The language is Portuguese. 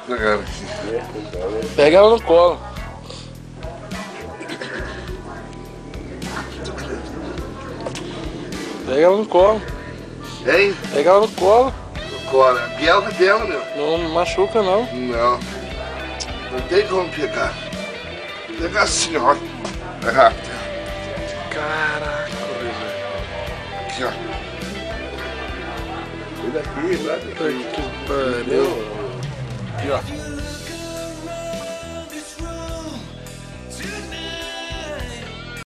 Pegaram aqui. Pega ela no colo. Pega ela no colo. Hein? Pega ela no colo. Agora, a biela dela, meu. Não machuca não. Não. Não tem como pegar. Pega assim, ó. É rápido. Caraca, velho. Aqui, ó. Cuida aqui, vai. Que pariu. Aqui, ó.